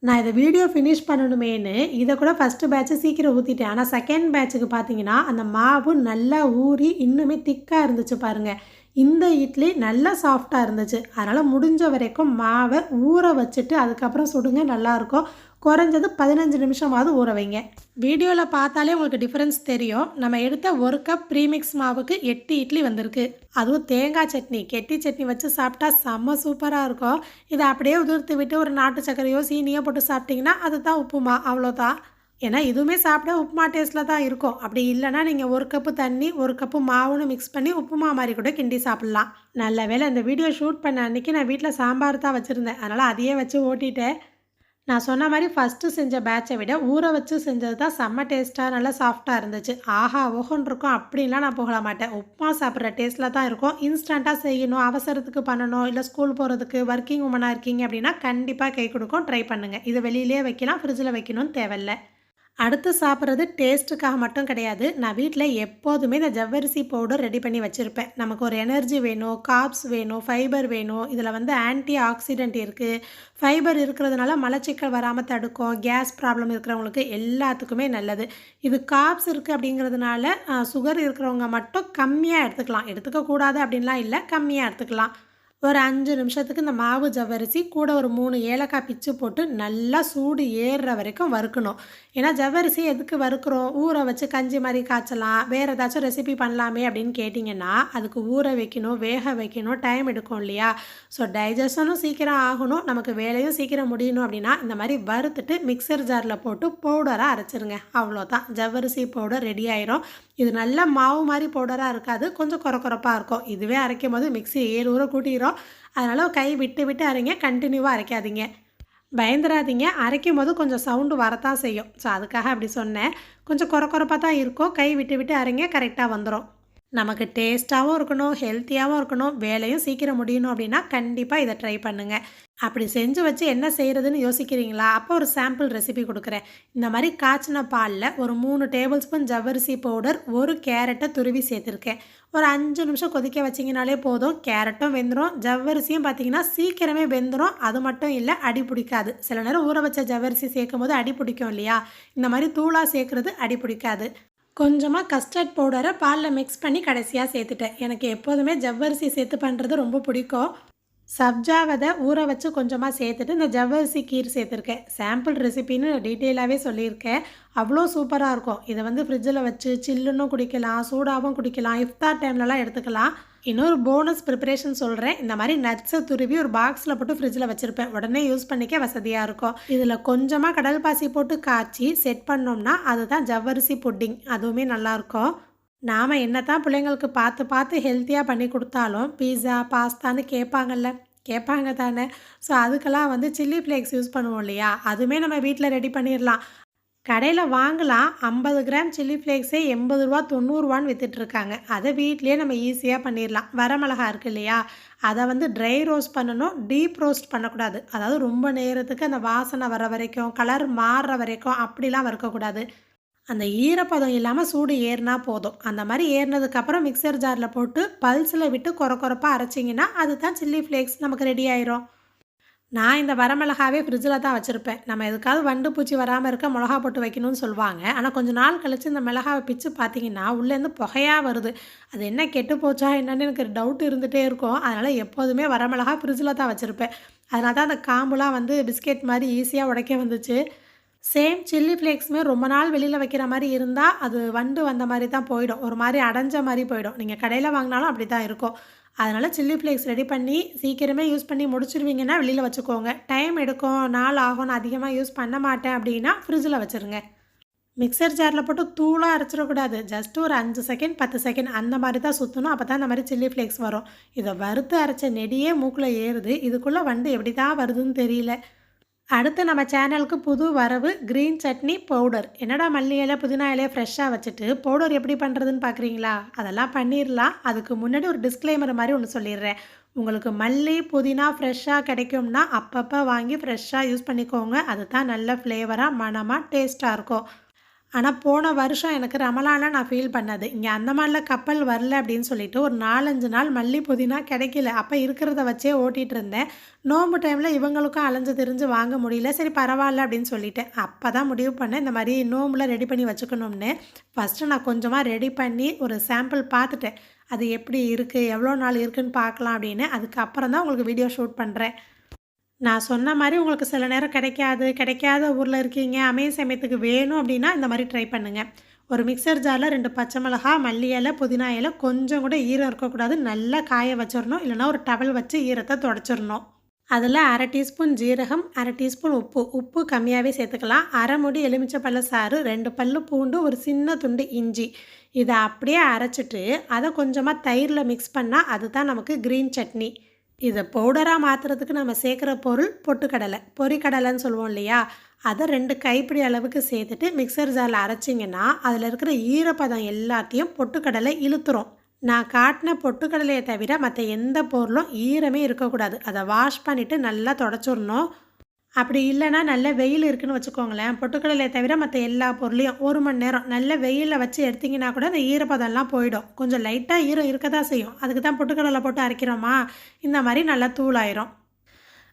நான் இதை வீடியோ ஃபினிஷ் பண்ணணுமேனு இதை கூட ஃபஸ்ட்டு பேட்ச்சு சீக்கிரம் ஊற்றிட்டேன். ஆனால் செகண்ட் பேட்சுக்கு பார்த்தீங்கன்னா அந்த மாவு நல்லா ஊறி இன்னுமே திக்காக இருந்துச்சு பாருங்கள். இந்த இட்லி நல்லா சாஃப்டாக இருந்துச்சு. அதனால் முடிஞ்ச வரைக்கும் மாவை ஊற வச்சுட்டு அதுக்கப்புறம் சுடுங்க, நல்லாயிருக்கும். குறைஞ்சது 15 நிமிஷமாவது ஊற வைங்க. வீடியோவில் பார்த்தாலே உங்களுக்கு டிஃப்ரென்ஸ் தெரியும். நம்ம எடுத்த 1 கப் ப்ரீமிக்ஸ் மாவுக்கு 8 இட்லி வந்திருக்கு. அதுவும் தேங்காய் சட்னி, கெட்டி சட்னி வச்சு சாப்பிட்டா செம்ம சூப்பராக இருக்கும். இதை அப்படியே உதிர்த்து விட்டு ஒரு நாட்டு சர்க்கரையோ சீனியோ போட்டு சாப்பிட்டிங்கன்னா அதுதான் உப்புமா, அவ்வளோதான். ஏன்னா இதுவுமே சாப்பிட உப்புமா டேஸ்ட்டில் தான் இருக்கும். அப்படி இல்லைனா நீங்கள் 1 கப்பு தண்ணி 1 கப்பு மாவுன்னு மிக்ஸ் பண்ணி உப்புமா மாதிரி கூட கிண்டி சாப்பிட்லாம். நல்ல வேளை இந்த வீடியோ ஷூட் பண்ண அன்றைக்கி நான் வீட்டில் சாம்பார் தான் வச்சுருந்தேன். அதனால் அதையே வச்சு ஓட்டிட்டேன். நான் சொன்ன மாதிரி ஃபஸ்ட்டு செஞ்ச பேட்சை விட ஊற வச்சு செஞ்சது தான் செம்ம டேஸ்ட்டாக நல்லா சாஃப்டாக இருந்துச்சு. ஆஹா ஓஹோன்னு இருக்கும் அப்படின்லாம் நான் புகழ மாட்டேன். உப்புமா சாப்பிட்ற டேஸ்ட்டில் தான் இருக்கும். இன்ஸ்டண்ட்டாக செய்யணும், அவசரத்துக்கு பண்ணணும், இல்லை ஸ்கூல் போகிறதுக்கு ஒர்க்கிங் உமனாக இருக்கீங்க அப்படின்னா கண்டிப்பாக கை கொடுக்கும். ட்ரை பண்ணுங்கள். இதை வெளியிலே வைக்கலாம், ஃப்ரிட்ஜில் வைக்கணும்னு தேவையில்லை. அடுத்து சாப்பிட்றது டேஸ்ட்டுக்காக மட்டும் கிடையாது. நான் வீட்டில் எப்போதுமே இந்த ஜவ்வரிசி பவுடர் ரெடி பண்ணி வச்சுருப்பேன். நமக்கு ஒரு எனர்ஜி வேணும், கார்ப்ஸ் வேணும், ஃபைபர் வேணும். இதில் வந்து ஆன்டி ஆக்சிடென்ட் இருக்குது. ஃபைபர் இருக்கிறதுனால மலச்சிக்கல் வராமல் தடுக்கும். கேஸ் ப்ராப்ளம் இருக்கிறவங்களுக்கு எல்லாத்துக்குமே நல்லது. இது கார்ப்ஸ் இருக்குது அப்படிங்கிறதுனால சுகர் இருக்கிறவங்க மட்டும் கம்மியாக எடுத்துக்கலாம். எடுத்துக்கக்கூடாது அப்படின்லாம் இல்லை, கம்மியாக எடுத்துக்கலாம். ஒரு 5 நிமிஷத்துக்கு இந்த மாவு ஜவ்வரிசி கூட ஒரு 3 ஏலக்காய் பிச்சு போட்டு நல்லா சூடு ஏறுற வரைக்கும் வறுக்கணும். ஏன்னா ஜவ்வரிசி எதுக்கு வறுக்கிறோம், ஊற வச்சு கஞ்சி மாதிரி காய்ச்சலாம், வேறு ஏதாச்சும் ரெசிபி பண்ணலாமே அப்படின்னு கேட்டிங்கன்னா அதுக்கு ஊற வைக்கணும், வேக வைக்கணும், டைம் எடுக்கும் இல்லையா. ஸோ டைஜஷனும் சீக்கிரம் ஆகணும், நமக்கு வேலையும் சீக்கிரம் முடியணும் அப்படின்னா இந்த மாதிரி வறுத்துட்டு மிக்சர் ஜாரில் போட்டு பவுடராக அரைச்சிருங்க. அவ்வளோதான், ஜவ்வரிசி பவுடர் ரெடி ஆயிரும். இது நல்லா மாவு மாதிரி பவுடராக இருக்காது, கொஞ்சம் கொரப்பாக இருக்கும். இதுவே அரைக்கும் போது மிக்ஸி 7 ஊரை கூட்டிடும். அதனால் கை விட்டு விட்டு அரைங்க, கண்டினியூவாக அரைக்காதீங்க. பயந்துடாதீங்க, அரைக்கும் போது கொஞ்சம் சவுண்டு வரத்தான் செய்யும். ஸோ அதுக்காக அப்படி சொன்னேன். கொஞ்சம் கொரப்பாக தான் இருக்கும், கை விட்டு விட்டு அரைங்க, கரெக்டாக வந்துடும். நமக்கு டேஸ்ட்டாகவும் இருக்கணும், ஹெல்த்தியாகவும் இருக்கணும், வேலையும் சீக்கிரம் முடியணும் அப்படின்னா கண்டிப்பாக இதை ட்ரை பண்ணுங்கள். அப்படி செஞ்சு வச்சு என்ன செய்கிறதுன்னு யோசிக்கிறீங்களா? அப்போ ஒரு சாம்பிள் ரெசிபி கொடுக்குறேன். இந்த மாதிரி காய்ச்சின பாலில் ஒரு 3 டேபிள் ஸ்பூன் ஜவ்வரிசி பவுடர், 1 கேரட்டை துருவி சேர்த்துருக்கேன். ஒரு 5 நிமிஷம் கொதிக்க வச்சிங்கனாலே போதும். கேரட்டும் வெந்துடும், ஜவ்வரிசியும் பார்த்திங்கன்னா சீக்கிரமே வெந்துடும். அது மட்டும் இல்லை, அடி பிடிக்காது. சில நேரம் ஊற வச்ச ஜவ்வரிசி சேர்க்கும் போது அடி பிடிக்கும் இல்லையா, இந்த மாதிரி தூளாக சேர்க்குறது அடி பிடிக்காது. கொஞ்சமாக கஸ்டர்ட் பவுடரை பாலில் மிக்ஸ் பண்ணி கடைசியாக சேர்த்துட்டேன். எனக்கு எப்போதுமே ஜவ்வரிசி சேர்த்து பண்ணுறது ரொம்ப பிடிக்கும். சப்ஜா விதை ஊற வச்சு கொஞ்சமாக சேர்த்துட்டு இந்த ஜவ்வரிசி கீர் சேர்த்துருக்கேன். சாம்பிள் ரெசிபின்னு டீட்டெயிலாகவே சொல்லியிருக்கேன். அவ்வளோ சூப்பராக இருக்கும். இதை வந்து ஃப்ரிட்ஜில் வச்சு சில்லுன்னும் குடிக்கலாம், சூடாகவும் குடிக்கலாம், இஃப்தார் டைம்லலாம் எடுத்துக்கலாம். இன்னொரு போனஸ் ப்ரிப்பரேஷன் சொல்கிறேன். இந்த மாதிரி நட்ஸை துருவி ஒரு பாக்ஸில் போட்டு ஃப்ரிட்ஜில் வச்சுருப்பேன். உடனே யூஸ் பண்ணிக்க வசதியாக இருக்கும். இதில் கொஞ்சமாக கடல் பாசி போட்டு காய்ச்சி செட் பண்ணோம்னா அதுதான் ஜவ்வரிசி புட்டிங். அதுவுமே நல்லாயிருக்கும். நாம் என்ன தான் பிள்ளைங்களுக்கு பார்த்து பார்த்து ஹெல்த்தியாக பண்ணி கொடுத்தாலும் பீஸா பாஸ்தான்னு கேட்பாங்க தானே. ஸோ அதுக்கெல்லாம் வந்து சில்லி ஃப்ளேக்ஸ் யூஸ் பண்ணுவோம் இல்லையா, அதுவுமே நம்ம வீட்டில் ரெடி பண்ணிடலாம். கடையில் வாங்கலாம், 50 கிராம் சில்லி ஃப்ளேக்ஸே 80 ரூபா 90 ரூபான்னு விற்றுட்ருக்காங்க. அதை வீட்லேயே நம்ம ஈஸியாக பண்ணிடலாம். வரமிளகா இருக்குது இல்லையா, அதை வந்து ட்ரை ரோஸ்ட் பண்ணணும், டீப் ரோஸ்ட் பண்ணக்கூடாது. அதாவது ரொம்ப நேரத்துக்கு அந்த வாசனை வர வரைக்கும், கலர் மாறுற வரைக்கும் அப்படிலாம் வறுக்கக்கூடாது. அந்த ஈரப்பதம் இல்லாமல் சூடு ஏறினா போதும். அந்த மாதிரி ஏறினதுக்கப்புறம் மிக்சர் ஜாரில் போட்டு பல்ஸில் விட்டு கொரப்பாக அரைச்சிங்கன்னா அதுதான் சில்லி ஃப்ளேக்ஸ் நமக்கு ரெடி ஆயிரும். நான் இந்த வரமிளகாவே ஃப்ரிட்ஜில் தான் வச்சுருப்பேன். நம்ம எதுக்காவது வண்டு பூச்சி வராமல் இருக்க மிளகா போட்டு வைக்கணும்னு சொல்லுவாங்க. ஆனால் கொஞ்சம் நாள் கழித்து இந்த மிளகாவை பிச்சு பார்த்தீங்கன்னா உள்ளேருந்து புகையாக வருது. அது என்ன கெட்டு போச்சா என்னன்னு எனக்கு டவுட் இருந்துகிட்டே இருக்கும். அதனால் எப்போதுமே வரமிளகா ஃப்ரிட்ஜில் தான் வச்சுருப்பேன். அதனால தான் அந்த காம்புலாம் வந்து பிஸ்கெட் மாதிரி ஈஸியாக உடைக்க வந்துச்சு. சேம் சில்லி ஃப்ளேக்ஸுமே ரொம்ப நாள் வெளியில வைக்கிற மாரி இருந்தா, அது வண்டு வந்த மாரி தான் போயிடும். ஒரு மாரி அடைஞ்ச மாரி போயிடும். நீங்க கடையில வாங்குனாலும் அப்படி தான் இருக்கும். அதனால சில்லி ஃப்ளேக்ஸ் ரெடி பண்ணி சீக்கிரமே யூஸ் பண்ணி முடிச்சுருவீங்கன்னா, வெளியில வச்சுக்கோங்க. டைம் எடுக்கும், நாள் ஆகும், நான் அதிகமா யூஸ் பண்ண மாட்டேன் அப்படின்னா, ஃப்ரிட்ஜில வச்சுருங்க. மிக்ஸர் ஜார்ல போட்டு தூளா அரைச்சிடக்கூடாது. ஜஸ்ட் ஒரு 5 செகண்ட், 10 செகண்ட் அந்த மாரி தான் சுத்தணும். அப்ப தான் இந்த மாரி சில்லி ஃப்ளேக்ஸ் வரும். இத வறுத்து அரைச்ச நெடியே மூக்குல ஏறுது. இதுக்குள்ள வண்டு எப்படி தான் வருதுன்னு தெரியல. அடுத்து நம்ம சேனலுக்கு புது வரவு கிரீன் சட்னி பவுடர். என்னடா மல்லி இலை, புதினா இலைய ஃப்ரெஷ்ஷா வச்சுட்டு பவுடர் எப்படி பண்ணுறதுன்னு பார்க்குறீங்களா? அதெல்லாம் பண்ணிரலாம். அதுக்கு முன்னாடி ஒரு டிஸ்க்ளைமர் மாரி ஒண்ணு சொல்லிடுறேன். உங்களுக்கு மல்லி, புதினா ஃப்ரெஷ்ஷா கிடைக்கும்னா, அப்பப்ப வாங்கி ஃப்ரெஷ்ஷா யூஸ் பண்ணிக்கோங்க. அதுதான் நல்ல ஃப்ளேவரா, மணமா, டேஸ்ட்டா இருக்கும். ஆனா, போன வருஷம் எனக்கு ரமலான்ல நான் ஃபீல் பண்ணது. இங்க அந்தமான்ல கப்பல் வரல அப்படின்னு சொல்லிட்டு ஒரு 4, 5 நாள் மல்லி, புதினா கிடைக்கல. அப்ப இருக்கிறத வச்சே ஓட்டிட்டு இருந்தேன். நோம்பு டைம்ல இவங்களுக்கும் அலைஞ்சு திரிஞ்சு வாங்க முடியல. சரி பரவால்ல அப்படின்னு சொல்லிட்டேன். அப்பதான் முடிவு பண்ணேன், இந்த மாரி நோம்புல ரெடி பண்ணி வச்சுக்கணும்னு. ஃபர்ஸ்ட்டு நான் கொஞ்சமா ரெடி பண்ணி ஒரு சாம்பிள் பார்த்துட்டேன். அது எப்படி இருக்கு? எவ்வளோ நாள் இருக்குன்னு பார்க்கலாம் அப்படின்னு. அதுக்கப்புறம் தான் உங்களுக்கு வீடியோ ஷூட் பண்றேன். நான் சொன்ன மாரி உங்களுக்கு சில நேரம் கிடைக்காது. கிடைக்காத ஊர்ல இருக்கீங்க. அமைய சமயத்துக்கு வேணும் அப்டின்னா, இந்த மாரி ட்ரை பண்ணுங்க. ஒரு மிக்ஸர் ஜார்ல 2 பச்சை மிளகா, மல்லி இல, புதினா இல, கொஞ்சம் கூட ஈரம் இருக்கக்கூடாது. நல்லா காய வச்சிரணும். இல்லன்னா ஒரு டவல் வச்சு ஈரத்த தொடச்சிரணும். அதில 1/2 டீஸ்பூன் ஜீரகம், 1/2 டீஸ்பூன் உப்பு. உப்பு கம்மியாவே சேர்த்துக்கலாம். 1/2 மூடி எலுமிச்சை பழ சாறு, 2 பல்லு பூண்டு, ஒரு சின்ன துண்டு இஞ்சி. இத அப்படியே அரைச்சுட்டு, அத கொஞ்சமா தயிர்ல மிக்ஸ் பண்ணா, அதுதான் நமக்கு கிரீன் சட்னி. இத பவுடரா மாத்துறதுக்கு நம்ம சேர்க்குற பொருள் பொட்டுக்கடலை. பொரிக்கடலைன்னு சொல்லுவோம் இல்லையா? அத 2 கைப்பிடி அளவுக்கு சேர்த்துட்டு மிக்ஸர் ஜார்ல அரைச்சிங்கன்னா, அதில இருக்கிற ஈரப்பதம் எல்லாத்தையும் பொட்டுக்கடலை இழுத்துரும். நான் காட்டின பொட்டுக்கடலைய தவிர மத்த எந்த பொருளும் ஈரமே இருக்கக்கூடாது. அத வாஷ் பண்ணிட்டு நல்லா தொடச்சிரணும். அப்படி இல்லன்னா, நல்ல வெயில் இருக்குன்னு வச்சுக்கோங்களேன். பொட்டுக்கடலைய தவிர மத்த எல்லா பொருளையும் 1 மணி நேரம் நல்ல வெயில்ல வச்சு எடுத்தீங்கன்னா கூட அந்த ஈரப்பதம்லாம் போயிடும். கொஞ்சம் லைட்டா ஈரம் இருக்க தான் செய்யும். அதுக்கு தான் பொட்டுக்கடலை போட்டு அரைக்கிறோமா, இந்த மாரி நல்லா தூளாயிரும்.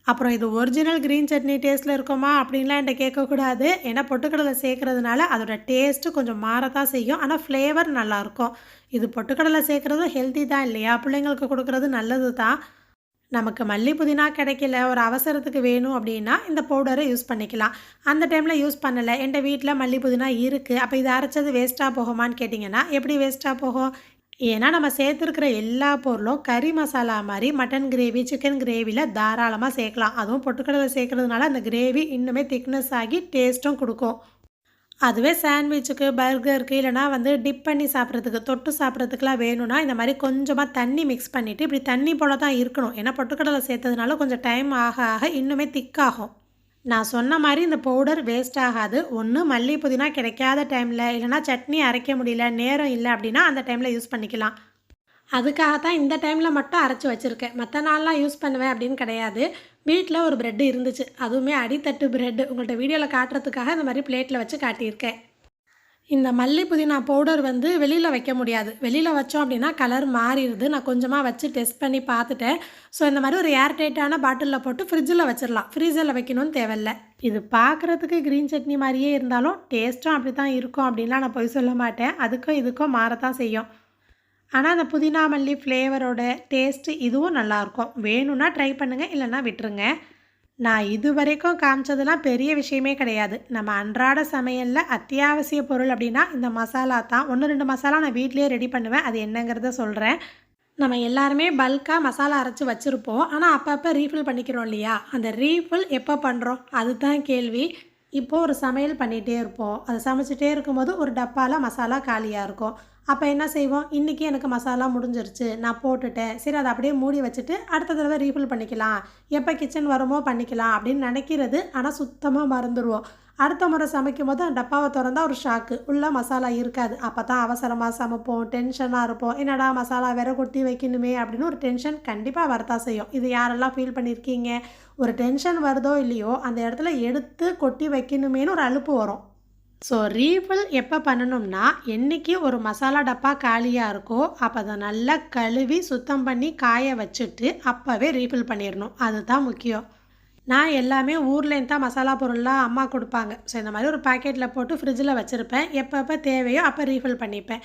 அப்புறம் இது ஒரிஜினல் கிரீன் சட்னி டேஸ்ட்ல இருக்குமா அப்படின்லாம் என்ட்ட கேட்கக்கூடாது. ஏன்னா பொட்டுக்கடலை சேர்க்கறதுனால அதோட டேஸ்ட்டு கொஞ்சம் மாறத்தான் செய்யும். ஆனா ஃப்ளேவர் நல்லாயிருக்கும். இது பொட்டுக்கடலை சேர்க்கறதும் ஹெல்த்தி தான் இல்லையா? பிள்ளைங்களுக்கு குடுக்குறது நல்லது தான். நமக்கு மல்லி, புதினா கிடைக்கல, ஒரு அவசரத்துக்கு வேணும் அப்படின்னா, இந்த பவுடர யூஸ் பண்ணிக்கலாம். அந்த டைம்ல யூஸ் பண்ணல, என்ட்ட வீட்ல மல்லி, புதினா இருக்கு. அப்ப இத அரைச்சது வேஸ்ட்டா போகுமான்னு கேட்டிங்கன்னா, எப்படி வேஸ்ட்டா போகும்? ஏன்னா நம்ம சேர்த்துருக்கிற எல்லா பொருளும் கறி மசாலா மாரி மட்டன் கிரேவி, சிக்கன் கிரேவில தாராளமா சேர்க்கலாம். அதுவும் பொட்டுக்கடலை சேர்க்கறதுனால அந்த கிரேவி இன்னுமே திக்னஸ் ஆகி டேஸ்ட்டும் குடுக்கும். அதுவே சாண்ட்விச்சுக்கு, பர்கருக்கு இல்லன்னா டிப் பண்ணி சாப்பிட்றதுக்கு, தொட்டு சாப்பிட்றதுக்குலாம் வேணும்னா, இந்த மாரி கொஞ்சமா தண்ணி மிக்ஸ் பண்ணிட்டு, இப்படி தண்ணி போல தான் இருக்கணும். ஏன்னா பொட்டுக்கடலை சேர்த்ததுனால கொஞ்சம் டைம் ஆக ஆக இன்னுமே திக்காகும். நான் சொன்ன மாரி இந்த பவுடர் வேஸ்ட் ஆகாது. ஒண்ணு மல்லி, புதினா கிடைக்காத டைம்ல, இல்லன்னா சட்னி அரைக்க முடியல, நேரம் இல்ல அப்படின்னா, அந்த டைம்ல யூஸ் பண்ணிக்கலாம். அதுக்காக தான் இந்த டைம்ல மட்டும் அரைச்சு வச்சிருக்கேன். மத்த நாள்லாம் யூஸ் பண்ணுவேன் அப்படின்னு கிடையாது. வீட்ல ஒரு பிரெட் இருந்துச்சு. அதுவுமே அடித்தட்டு பிரெட். உங்கள்ட்ட வீடியோல காட்டுறதுக்காக இந்த மாரி பிளேட்ல வச்சு காட்டியிருக்கேன். இந்த மல்லி, புதினா பவுடர் வெளியில வைக்க முடியாது. வெளியில வச்சோம் அப்படின்னா கலர் மாறிருது. நான் கொஞ்சமா வச்சு டெஸ்ட் பண்ணி பார்த்துட்டேன். ஸோ இந்த மாரி ஒரு ஏர் டைட்டான பாட்டில்ல போட்டு ஃப்ரிட்ஜில வச்சிரலாம். ஃப்ரீசர்ல வைக்கணும்னு தேவையில்ல. இது பார்க்குறதுக்கு கிரீன் சட்னி மாரியே இருந்தாலும், டேஸ்ட்டும் அப்படி தான் இருக்கும் அப்படின்லாம் நான் பொய் சொல்ல மாட்டேன். அதுக்கும் இதுக்கும் மாறத்தான் செய்யும். ஆனா, அந்த புதினா, மல்லி ஃப்ளேவரோட டேஸ்ட்டு இதுவும் நல்லாயிருக்கும். வேணும்னா ட்ரை பண்ணுங்க. இல்லன்னா விட்டுருங்க. நான் இதுவரைக்கும் காமிச்சதெல்லாம் பெரிய விஷயமே கிடையாது. நம்ம அன்றாட சமையல்ல அத்தியாவசிய பொருள் அப்படின்னா, இந்த மசாலா தான். 1, 2 மசாலா நான் வீட்லயே ரெடி பண்ணுவேன். அது என்னங்கிறத சொல்றேன். நம்ம எல்லாருமே பல்க்கா மசாலா அரைச்சு வச்சிருப்போம். ஆனா, அப்பப்ப ரீஃபில் பண்ணிக்கிறோம் இல்லையா? அந்த ரீஃபில் எப்போ பண்றோம்? அதுதான் கேள்வி. இப்போ ஒரு சமையல் பண்ணிட்டே இருப்போம். அது சமைச்சிட்டே இருக்கும்போது ஒரு டப்பால மசாலா காலியா இருக்கும். அப்ப என்ன செய்வோம்? இன்னைக்கு எனக்கு மசாலா முடிஞ்சிருச்சு. நான் போட்டுட்டேன். சரி அத அப்படியே மூடி வச்சுட்டு அடுத்த தடவ ரீஃபில் பண்ணிக்கலாம். எப்ப கிச்சன் வருமோ பண்ணிக்கலாம் அப்படின்னு நினைக்கிறது. ஆனா சுத்தமா மறந்துருவோம். அடுத்த முறை சமைக்கும்போது அந்த டப்பாவ தொறந்தா ஒரு ஷாக்கு. உள்ள மசாலா இருக்காது. அப்பதான் அவசரமா சமைப்போம். டென்ஷனா இருப்போம். என்னடா மசாலா வேற கொட்டி வைக்கணுமே அப்படின்னு ஒரு டென்ஷன் கண்டிப்பா வரத்தான் செய்யும். இது யாரெல்லாம் ஃபீல் பண்ணியிருக்கீங்க? ஒரு டென்ஷன் வருதோ இல்லையோ, அந்த இடத்துல எடுத்து கொட்டி வைக்கணுமேன்னு ஒரு அலுப்பு வரும். ஸோ ரீஃபில் எப்போ பண்ணணும்னா, என்னைக்கு ஒரு மசாலா டப்பா காலியா இருக்கோ, அப்போ அத நல்லா கழுவி சுத்தம் பண்ணி காய வச்சுட்டு, அப்பவே ரீஃபில் பண்ணிரணும். அதுதான் முக்கியம். நான் எல்லாமே ஊர்லேருந்து தான் மசாலா பொருள்லாம் அம்மா குடுப்பாங்க. ஸோ இந்த மாரி ஒரு பாக்கெட்ல போட்டு ஃப்ரிட்ஜில வச்சிருப்பேன். எப்பப்ப தேவையோ அப்ப ரீஃபில் பண்ணிப்பேன்.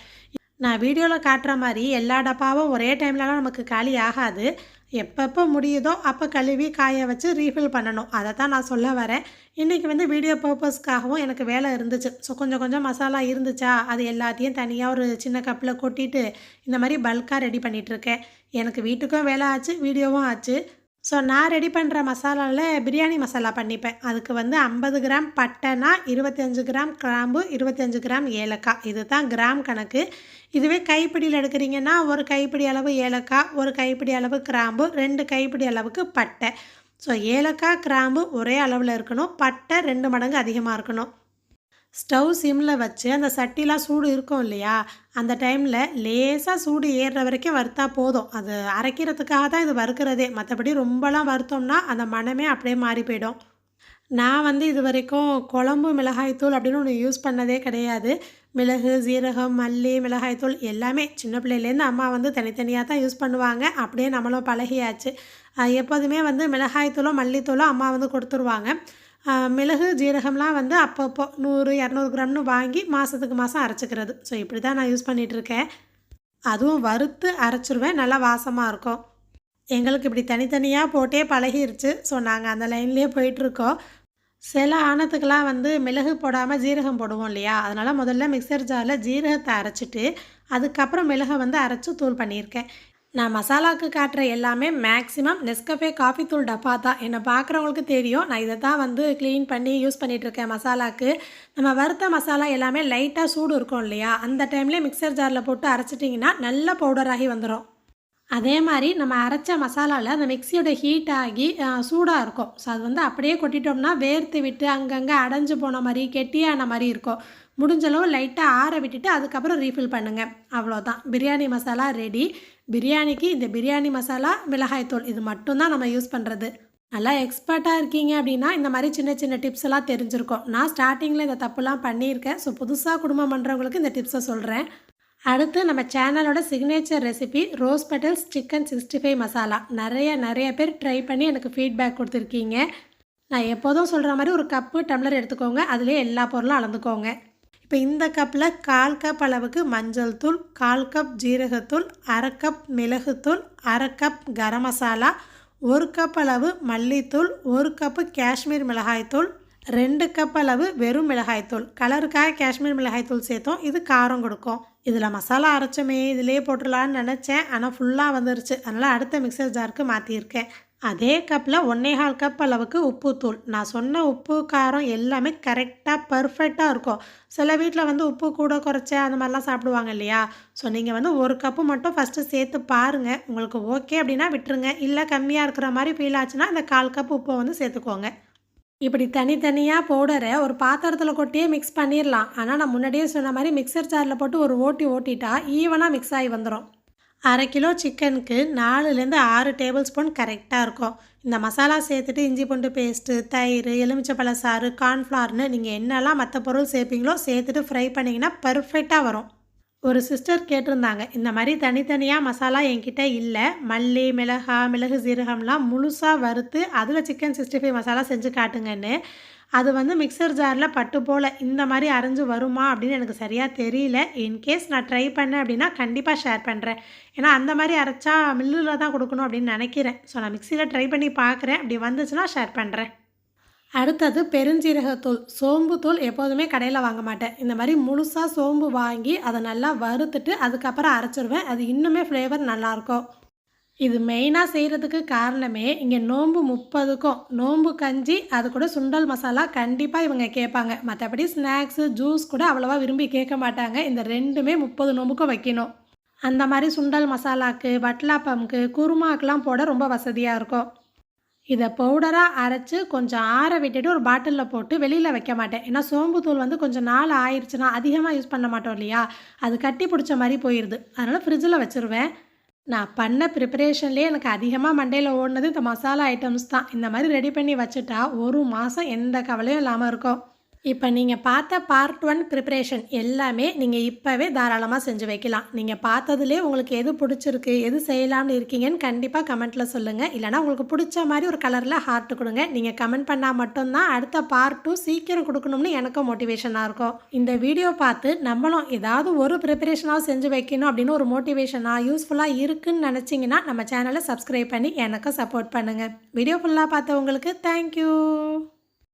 நான் வீடியோல காட்டுற மாரி எல்லா டப்பாவும் ஒரே டைம்லலாம் நமக்கு காலி ஆகாது. எப்பப்போ முடியுதோ அப்போ கழுவி காய வச்சு ரீஃபில் பண்ணணும். அதை தான் நான் சொல்ல வரேன். இன்றைக்கி வந்து வீடியோ பர்பஸ்க்காகவும் எனக்கு வேலை இருந்துச்சு. ஸோ கொஞ்சம் கொஞ்சம் மசாலா இருந்துச்சா அது எல்லாத்தையும் தனியாக ஒரு சின்ன கப்பில் கொட்டிட்டு இந்த மாதிரி பல்காக ரெடி பண்ணிகிட்ருக்கேன். எனக்கு வீட்டுக்கும் வேலை ஆச்சு, வீடியோவும் ஆச்சு. ஸோ நான் ரெடி பண்ணுற மசாலாவில் பிரியாணி மசாலா பண்ணிப்பேன். அதுக்கு வந்து 50 கிராம் பட்டைனா 25 கிராம் கிராம்பு, 25 கிராம் ஏலக்காய், இது தான் கிராம் கணக்கு. இதுவே கைப்பிடியில் எடுக்கிறீங்கன்னா ஒரு கைப்பிடி அளவு ஏலக்காய், ஒரு கைப்பிடி அளவு கிராம்பு, 2 கைப்பிடி அளவுக்கு பட்டை. ஸோ ஏலக்காய் கிராம்பு ஒரே அளவில் இருக்கணும், பட்டை 2 மடங்கு அதிகமாக இருக்கணும். ஸ்டவ் சிம்மில் வச்சு அந்த சட்டிலாம் சூடு இருக்கும் இல்லையா, அந்த டைமில் லேசாக சூடு ஏறுற வரைக்கும் வறுத்தா போதும். அது அரைக்கிறதுக்காக தான் இது வறுக்கிறதே, மற்றபடி ரொம்பலாம் வறுத்தோம்னா அந்த மணமே அப்படியே மாறி போயிடும். நான் வந்து இது வரைக்கும் குழம்பு மிளகாய்த்தூள் அப்படின்னு ஒன்று யூஸ் பண்ணதே கிடையாது. மிளகு, சீரகம், மல்லி, மிளகாய்த்தூள் எல்லாமே சின்ன பிள்ளையிலேருந்து அம்மா வந்து தனித்தனியாக தான் யூஸ் பண்ணுவாங்க. அப்படியே நம்மளும் பழகியாச்சு. எப்போதுமே வந்து மிளகாய்த்தூளோ மல்லித்தூளோ அம்மா வந்து கொடுத்துருவாங்க. மிளகு, ஜீரகம்லாம் வந்து அப்பப்போ 100, 200 கிராம்னு வாங்கி மாதத்துக்கு மாதம் அரைச்சிக்கிறது. ஸோ இப்படி தான் நான் யூஸ் பண்ணிகிட்ருக்கேன். அதுவும் வறுத்து அரைச்சிருவேன், நல்லா வாசமாக இருக்கும். எங்களுக்கு இப்படி தனித்தனியாக போட்டே பழகிருச்சு. ஸோ நாங்கள் அந்த லைன்லேயே போயிட்டுருக்கோம். சில ஆணத்துக்கெலாம் வந்து மிளகு போடாமல் ஜீரகம் போடுவோம் இல்லையா, அதனால் முதல்ல மிக்சர் ஜாரில் ஜீரகத்தை அரைச்சிட்டு அதுக்கப்புறம் மிளகை வந்து அரைச்சி தூள் பண்ணியிருக்கேன். நான் மசாலாவுக்கு காட்டுற எல்லாமே மேக்ஸிமம் நெஸ்கஃபே காஃபி தூள் டப்பா தான். என்னை பார்க்குறவங்களுக்கு தெரியும், நான் இதை தான் வந்து க்ளீன் பண்ணி யூஸ் பண்ணிகிட்ருக்கேன் மசாலாவுக்கு. நம்ம வறுத்த மசாலா எல்லாமே லைட்டாக சூடு இருக்கும் இல்லையா, அந்த டைம்லேயே மிக்சர் ஜாரில் போட்டு அரைச்சிட்டிங்கன்னா நல்ல பவுடராகி வந்துடும். அதே மாதிரி நம்ம அரைச்ச மசாலாவில் அந்த மிக்சியோட ஹீட் ஆகி சூடாக இருக்கும். ஸோ அது வந்து அப்படியே கொட்டிட்டோம்னா வேர்த்து விட்டு அங்கங்கே அடைஞ்சு போன மாதிரி கெட்டியான மாதிரி இருக்கும். முடிஞ்சளவு லைட்டாக ஆற விட்டுட்டு அதுக்கப்புறம் ரீஃபில் பண்ணுங்கள். அவ்வளோதான், பிரியாணி மசாலா ரெடி. பிரியாணிக்கு இந்த பிரியாணி மசாலா, மிளகாய்த்தூள் இது மட்டும்தான் நம்ம யூஸ் பண்ணுறது. நல்லா எக்ஸ்பர்ட்டாக இருக்கீங்க அப்படின்னா இந்த மாதிரி சின்ன சின்ன டிப்ஸ் எல்லாம் தெரிஞ்சிருக்கும். நான் ஸ்டார்டிங்கில் இந்த தப்புலாம் பண்ணியிருக்கேன். ஸோ புதுசாக குடும்பம் பண்ணுறவங்களுக்கு இந்த டிப்ஸை சொல்கிறேன். அடுத்து நம்ம சேனலோட signature recipe rose petals chicken 65 masala. நிறைய பேர் ட்ரை பண்ணி எனக்கு ஃபீட்பேக் கொடுத்துருக்கீங்க. நான் எப்போதும் சொல்கிற மாதிரி ஒரு கப்பு டம்ளர் எடுத்துக்கோங்க, அதுலேயே எல்லா பொருளும் அளந்துக்கோங்க. இப்போ இந்த கப்பில் 1/4 கப் அளவுக்கு மஞ்சள் தூள், 1/4 கப் ஜீரகத்தூள், 1/2 கப் மிளகுத்தூள், 1/2 கப் கரம் மசாலா, 1 கப் அளவு மல்லித்தூள், 1 கப்பு காஷ்மீர் மிளகாய்த்தூள், 2 கப் அளவு வெறும் மிளகாய்த்தூள். கலருக்காக காஷ்மீர் மிளகாய்த்தூள் சேர்த்தோம், இது காரம் கொடுக்கும். இதில் மசாலா அரைச்சோமே இதிலே போட்டுடலான்னு நினச்சேன், ஆனால் ஃபுல்லாக வந்துருச்சு. அதனால் அடுத்த மிக்சர் ஜாருக்கு மாற்றியிருக்கேன். அதே கப்பில் 1/4 கப் அளவுக்கு உப்புத்தூள். நான் சொன்ன உப்பு காரம் எல்லாமே கரெக்டாக பர்ஃபெக்டாக இருக்கும். சில வீட்டில் வந்து உப்பு கூட குறைச்ச அந்த மாதிரிலாம் சாப்பிடுவாங்க இல்லையா. ஸோ நீங்கள் வந்து 1 கப்பு மட்டும் ஃபஸ்ட்டு சேர்த்து பாருங்கள். உங்களுக்கு ஓகே அப்படின்னா விட்டுருங்க. இல்லை கம்மியாக இருக்கிற மாதிரி ஃபீல் ஆச்சுன்னா இந்த 1/4 கப் உப்பை வந்து சேர்த்துக்கோங்க. இப்படி தனித்தனியாக பவுடரை ஒரு பாத்திரத்தில் கொட்டியே மிக்ஸ் பண்ணிடலாம். ஆனால் நான் முன்னாடியே சொன்ன மாதிரி மிக்சர் ஜாரில் போட்டு ஒரு ஓட்டிட்டா ஈவனாக மிக்ஸ் ஆகி வந்துடும். 1/2 கிலோ சிக்கனுக்கு 4லேருந்து 6 டேபிள் ஸ்பூன் கரெக்டாக இருக்கும். இந்த மசாலா சேர்த்துட்டு இஞ்சி பூண்டு பேஸ்ட்டு, தயிர், எலுமிச்சப்பழ சாறு, கார்ன்ஃப்ளவர்னு நீங்கள் என்னெல்லாம் மற்ற பொருள் சேர்ப்பீங்களோ சேர்த்துட்டு ஃப்ரை பண்ணிங்கன்னா பர்ஃபெக்டாக வரும். ஒரு சிஸ்டர் கேட்டிருந்தாங்க, இந்த மாதிரி தனித்தனியாக மசாலா என்கிட்ட இல்லை, மல்லி, மிளகு, சீரகம்லாம் முழுசாக வறுத்து அதில் சிக்கன் 65 மசாலா செஞ்சு காட்டுங்கன்னு. அது வந்து மிக்சர் ஜாரில் பட்டு போல் இந்த மாதிரி அரைஞ்சு வருமா அப்படின்னு எனக்கு சரியாக தெரியல. இன்கேஸ் நான் ட்ரை பண்ணேன் அப்படின்னா கண்டிப்பாக ஷேர் பண்ணுறேன். ஏன்னா அந்த மாதிரி அரைச்சா மில்லில் தான் கொடுக்கணும் அப்படின்னு நினைக்கிறேன். ஸோ நான் மிக்சியில் ட்ரை பண்ணி பார்க்குறேன், அப்படி வந்துச்சுன்னா ஷேர் பண்ணுறேன். அடுத்தது பெருஞ்சீரகத்தூள். சோம்புத்தூள் எப்போதுமே கடையில் வாங்க மாட்டேன். இந்த மாதிரி முழுசாக சோம்பு வாங்கி அதை நல்லா வறுத்துட்டு அதுக்கப்புறம் அரைச்சிருவேன். அது இன்னுமே ஃப்ளேவர் நல்லாயிருக்கும். இது மெயினாக செய்கிறதுக்கு காரணமே இங்கே நோன்பு 30க்கும் நோன்பு கஞ்சி அது கூட சுண்டல் மசாலா கண்டிப்பாக இவங்க கேட்பாங்க. மற்றபடி ஸ்நாக்ஸு, ஜூஸ் கூட அவ்வளோவா விரும்பி கேட்க மாட்டாங்க. இந்த ரெண்டுமே 30 நோன்புக்கும் வைக்கணும். அந்த மாதிரி சுண்டல் மசாலாவுக்கு, வட்டலாப்பம்க்கு, குருமாக்கெலாம் போட ரொம்ப வசதியாக இருக்கும். இதை பவுடராக அரைச்சி கொஞ்சம் ஆற விட்டுட்டு ஒரு பாட்டிலில் போட்டு வெளியில் வைக்க மாட்டேன். ஏன்னா சோம்புத்தூள் வந்து கொஞ்சம் நாள் ஆயிடுச்சுன்னா அதிகமாக யூஸ் பண்ண மாட்டோம் இல்லையா, அது கட்டி பிடிச்ச மாதிரி போயிடுது. அதனால் ஃப்ரிட்ஜில் வச்சுருவேன். நான் பண்ண ப்ரிப்பரேஷன்லேயே எனக்கு அதிகமாக மண்டையில் ஓடினது இந்த மசாலா ஐட்டம்ஸ் தான். இந்த மாதிரி ரெடி பண்ணி வச்சுட்டா 1 மாதம் எந்த கவலையும் இல்லாமல் இருக்கும். இப்போ நீங்கள் பார்த்த பார்ட் 1 ப்ரிப்பரேஷன் எல்லாமே நீங்கள் இப்போவே தாராளமாக செஞ்சு வைக்கலாம். நீங்கள் பார்த்ததுலேயே உங்களுக்கு எது பிடிச்சிருக்கு, எது செய்யலாம்னு இருக்கீங்கன்னு கண்டிப்பாக கமெண்ட்டில் சொல்லுங்கள். இல்லைனா உங்களுக்கு பிடிச்ச மாதிரி ஒரு கலரில் ஹார்ட் கொடுங்க. நீங்கள் கமெண்ட் பண்ணால் மட்டும்தான் அடுத்த பார்ட் 2 சீக்கிரம் கொடுக்கணும்னு எனக்கும் மோட்டிவேஷனாக இருக்கும். இந்த வீடியோ பார்த்து நம்மளும் ஏதாவது ஒரு ப்ரிப்பரேஷனாக செஞ்சு வைக்கணும் அப்படின்னு ஒரு மோட்டிவேஷனாக யூஸ்ஃபுல்லாக இருக்குன்னு நினச்சிங்கன்னா நம்ம சேனலை சப்ஸ்கிரைப் பண்ணி எனக்கும் சப்போர்ட் பண்ணுங்கள். வீடியோ ஃபுல்லாக பார்த்தவங்களுக்கு தேங்க்யூ.